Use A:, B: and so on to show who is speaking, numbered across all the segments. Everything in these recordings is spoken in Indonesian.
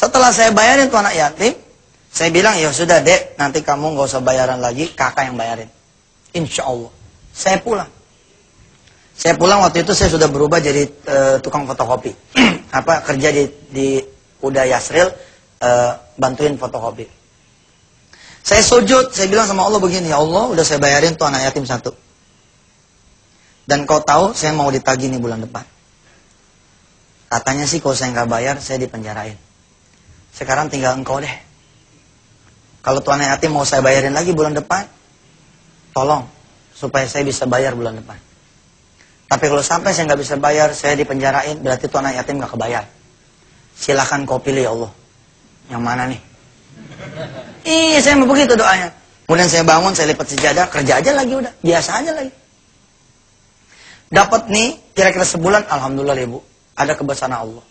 A: Setelah saya bayarin tuh anak yatim, saya bilang, ya sudah dek, nanti kamu nggak usah bayaran lagi, kakak yang bayarin. Insya Allah. Saya pulang. Saya pulang waktu itu saya sudah berubah jadi tukang fotokopi. Kerja di Uda Yasril, bantuin fotokopi. Saya sujud, saya bilang sama Allah begini, ya Allah, udah saya bayarin tuh anak yatim satu. Dan kau tahu, saya mau ditagih nih bulan depan. Katanya sih kalau saya nggak bayar, saya dipenjarain. Sekarang tinggal engkau deh. Kalau tuh anak yatim mau saya bayarin lagi bulan depan, tolong supaya saya bisa bayar bulan depan. Tapi kalau sampai saya nggak bisa bayar, saya dipenjarain, berarti tuh anak yatim nggak kebayar. Silakan kau pilih ya Allah. Yang mana nih? Iya, saya mau begitu doanya. Kemudian saya bangun, saya lipat sejadah, kerja aja lagi udah, biasa aja lagi. Dapat nih, kira-kira sebulan, alhamdulillah ibu, ada kebesaran Allah.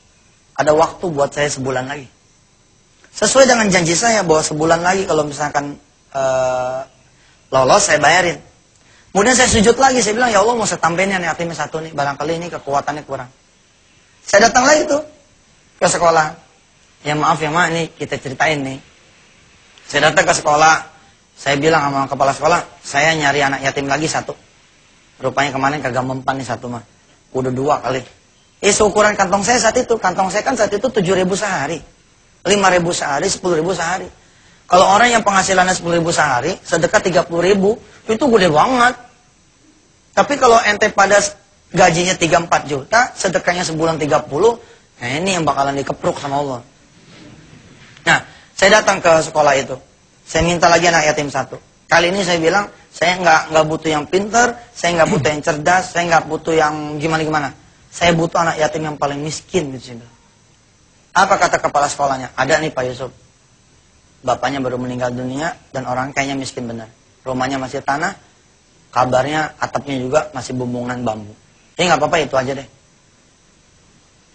A: Ada waktu buat saya sebulan lagi. Sesuai dengan janji saya bahwa sebulan lagi kalau misalkan lolos saya bayarin. Kemudian saya sujud lagi, saya bilang ya Allah mau saya tambahin nih yatimnya satu nih, barangkali ini kekuatannya kurang. Saya datang lagi tuh ke sekolah. Ya maaf nih kita ceritain nih. Saya datang ke sekolah, saya bilang sama kepala sekolah, saya nyari anak yatim lagi satu. Rupanya kemarin kagak mempan nih satu mah. Udah 2 kali. Seukuran kantong saya saat itu, kantong saya kan saat itu 7.000 sehari. 5.000 sehari, 10.000 sehari. Kalau orang yang penghasilannya 10.000 sehari, sedekah 30.000, itu gede banget. Tapi kalau ente pada gajinya 3-4 juta, sedekahnya sebulan 30, nah ini yang bakalan dikepruk sama Allah. Nah, saya datang ke sekolah itu. Saya minta lagi anak yatim satu. Kali ini saya bilang, saya nggak butuh yang pinter, saya nggak butuh yang cerdas, saya nggak butuh yang gimana-gimana. Saya butuh anak yatim yang paling miskin gitu. Apa kata kepala sekolahnya? Ada nih Pak Yusuf. Bapaknya baru meninggal dunia dan orang kayaknya miskin benar. Rumahnya masih tanah, kabarnya atapnya juga masih bumbungan bambu. Ini nggak apa-apa, itu aja deh.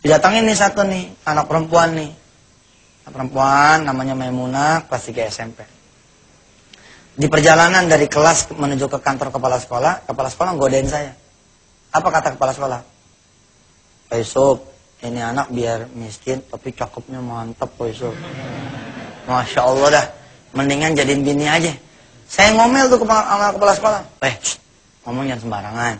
A: Didatangin nih satu nih, anak perempuan nih. Anak perempuan namanya Maimunah, kelas 3 SMP. Di perjalanan dari kelas menuju ke kantor kepala sekolah godain saya. Apa kata kepala sekolah? Pak Yusuf, ini anak biar miskin tapi cakepnya mantap Pak Yusuf. Masya Allah dah, mendingan jadiin bini aja. Saya ngomel tuh sama kepala sekolah. Ngomong jangan sembarangan.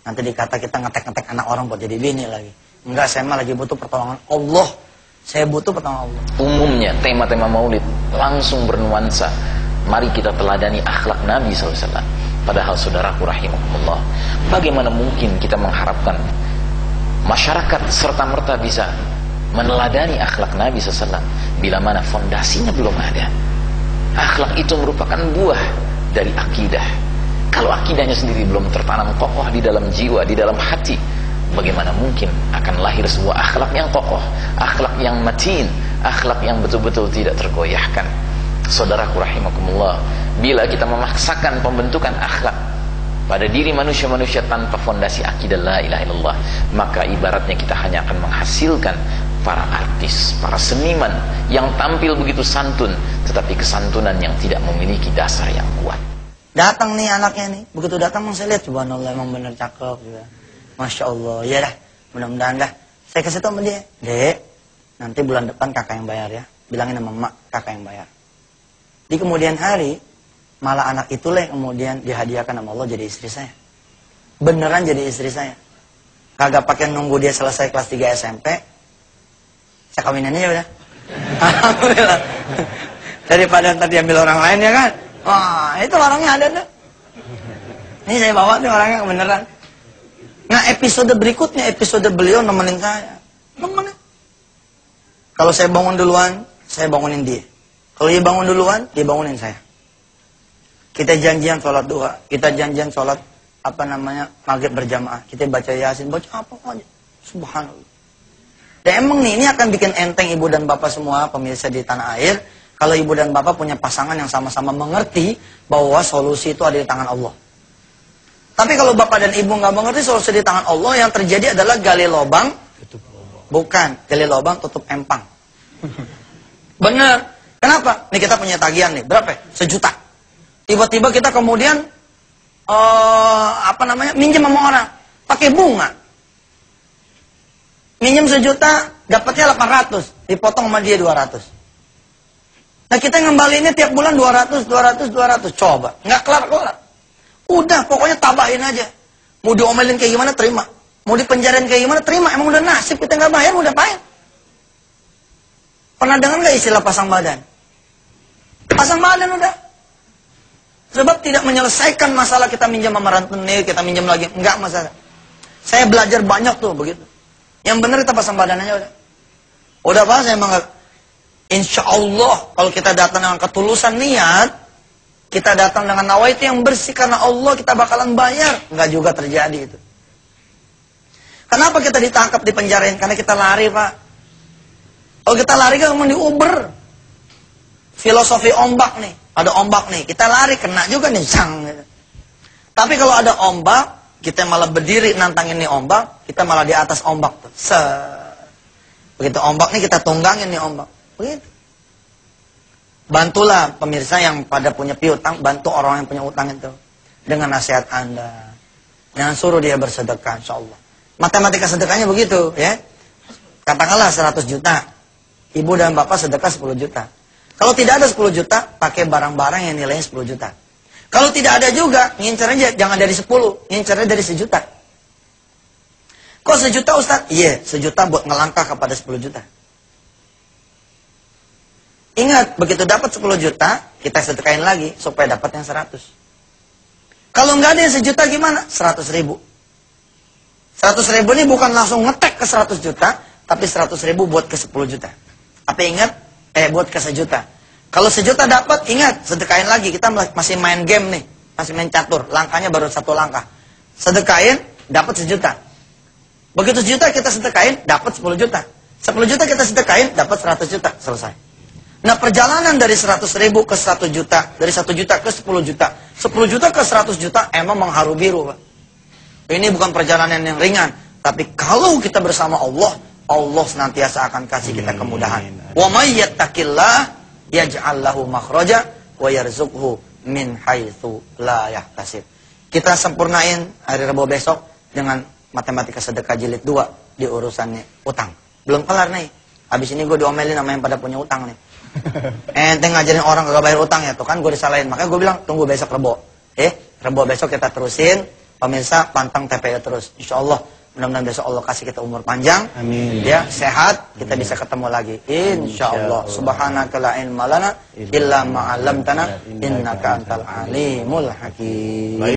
A: Nanti dikata kita ngetek-ngetek anak orang buat jadi bini lagi. Enggak, saya mah lagi butuh pertolongan Allah. Saya butuh pertolongan Allah.
B: Umumnya tema-tema maulid langsung bernuansa, mari kita teladani akhlak Nabi SAW. Padahal saudaraku rahimakumullah, bagaimana mungkin kita mengharapkan masyarakat serta-merta bisa meneladani akhlak Nabi SAW bila mana fondasinya belum ada. Akhlak itu merupakan buah dari akidah. Kalau akidahnya sendiri belum tertanam kokoh di dalam jiwa, di dalam hati, bagaimana mungkin akan lahir sebuah akhlak yang kokoh, akhlak yang matin, akhlak yang betul-betul tidak tergoyahkan. Saudaraku rahimakumullah, bila kita memaksakan pembentukan akhlak pada diri manusia-manusia tanpa fondasi akidah la ilaha illallah, maka ibaratnya kita hanya akan menghasilkan para artis, para seniman yang tampil begitu santun, tetapi kesantunan yang tidak memiliki dasar yang kuat.
A: Datang nih anaknya nih, begitu datang saya lihat, subhanallah emang bener cakep juga. Masya Allah, ya dah, mudah-mudahan dah. Saya kasih tau sama dia, Dek, nanti bulan depan kakak yang bayar ya. Bilangin sama emak, kakak yang bayar. Di kemudian hari, malah anak itulah yang kemudian dihadiahkan sama Allah jadi istri saya. Beneran jadi istri saya. Kagak pakai nunggu dia selesai kelas 3 SMP. Saya kawinin aja udah. Alhamdulillah. Daripada ntar diambil orang lain ya kan. Wah, itu orangnya ada tuh. Ini saya bawa tuh orangnya beneran. Nah, episode berikutnya, episode beliau nemenin saya. Nemenin. Kalau saya bangun duluan, saya bangunin dia. Kalau dia bangun duluan, dia bangunin saya. Kita janjian sholat duha, kita janjian sholat maghrib berjamaah. Kita baca yasin, baca apa aja. Subhanallah. Dan emang nih, ini akan bikin enteng ibu dan bapak semua pemirsa di tanah air. Kalau ibu dan bapak punya pasangan yang sama-sama mengerti bahwa solusi itu ada di tangan Allah. Tapi kalau bapak dan ibu nggak mengerti solusi di tangan Allah, yang terjadi adalah gali lubang, bukan gali lubang tutup empang. Bener. Kenapa? Nih kita punya tagihan nih, berapa? 1 juta. Tiba-tiba kita kemudian minjem sama orang, pakai bunga. Minjem 1 juta, dapatnya 800. dipotong sama dia 200. Nah kita ngembaliinnya tiap bulan 200. Coba, nggak kelar-kelar. Udah, pokoknya tabahin aja. Mau diomelin kayak gimana, terima. Mau dipenjarain kayak gimana, terima. Emang udah nasib, kita nggak bayar, udah payah. Pernah dengar nggak istilah pasang badan? Pasang badan udah. Sebab tidak menyelesaikan masalah kita minjam sama rentenir, kita minjam lagi. Enggak masalah. Saya belajar banyak tuh begitu. Yang benar kita pasang badan aja udah. Udah apa, saya emang insya Allah kalau kita datang dengan ketulusan niat, kita datang dengan nawaitu yang bersih karena Allah, kita bakalan bayar. Enggak juga terjadi itu. Kenapa kita ditangkap, dipenjarain? Karena kita lari, Pak. Kalau kita lari kan mau di Uber. Filosofi ombak nih. Ada ombak nih. Kita lari, kena juga nih. Sang, gitu. Tapi kalau ada ombak, kita malah berdiri nantangin nih ombak, kita malah di atas ombak. Tuh. Begitu ombak nih kita tunggangin nih ombak. Begitu. Bantulah pemirsa yang pada punya piutang, bantu orang yang punya utang itu. Dengan nasihat Anda. Jangan suruh dia bersedekah, insya Allah. Matematika sedekahnya begitu, ya. Katakanlah 100 juta. Ibu dan bapak sedekah 10 juta. Kalau tidak ada 10 juta, pakai barang-barang yang nilainya 10 juta. Kalau tidak ada juga, ngincer aja, jangan dari 10, ngincernya dari 1 juta. Kok 1 juta Ustaz? Iya, 1 juta buat ngelangkah kepada 10 juta. Ingat, begitu dapat 10 juta, kita sedekahin lagi, supaya dapat yang 100. Kalau nggak ada yang 1 juta gimana? 100 ribu. 100 ribu ini bukan langsung ngetek ke 100 juta, tapi 100 ribu buat ke 10 juta. Tapi ingat, buat ke 1 juta. Kalau 1 juta dapat, ingat, sedekahin lagi. Kita masih main game nih, masih main catur. Langkahnya baru 1 langkah. Sedekahin, dapat 1 juta. Begitu 1 juta kita sedekahin, dapat 10 juta. 10 juta kita sedekahin, dapat 100 juta. Selesai. Nah perjalanan dari 100 ribu ke 1 juta, dari 1 juta ke 10 juta, 10 juta ke 100 juta emang mengharu biru, Pak. Ini bukan perjalanan yang ringan. Tapi kalau kita bersama Allah, Allah senantiasa akan kasih kita kemudahan. Wa may yattaqillah yaj'al lahu makhraja wa yarzuqhu min haitsu la yahtasib. Kita sempurnain hari Rabu besok dengan matematika sedekah jilid 2 di urusannya utang. Belum kelar nih. Habis ini gue diomelin sama yang pada punya utang nih. Ente ngajarin orang kagak bayar utang ya, tuh kan gue disalahin. Makanya gue bilang tunggu besok Rabu. Rabu besok kita terusin. Pemirsa pantang TPU terus. Insyaallah mudah-mudahan besok Allah kasih kita umur panjang. Amin. Ya, sehat, kita bisa ketemu lagi. Insyaallah. Subhanaka la ilma lana illa ma 'allamtana innaka antal alimul hakim.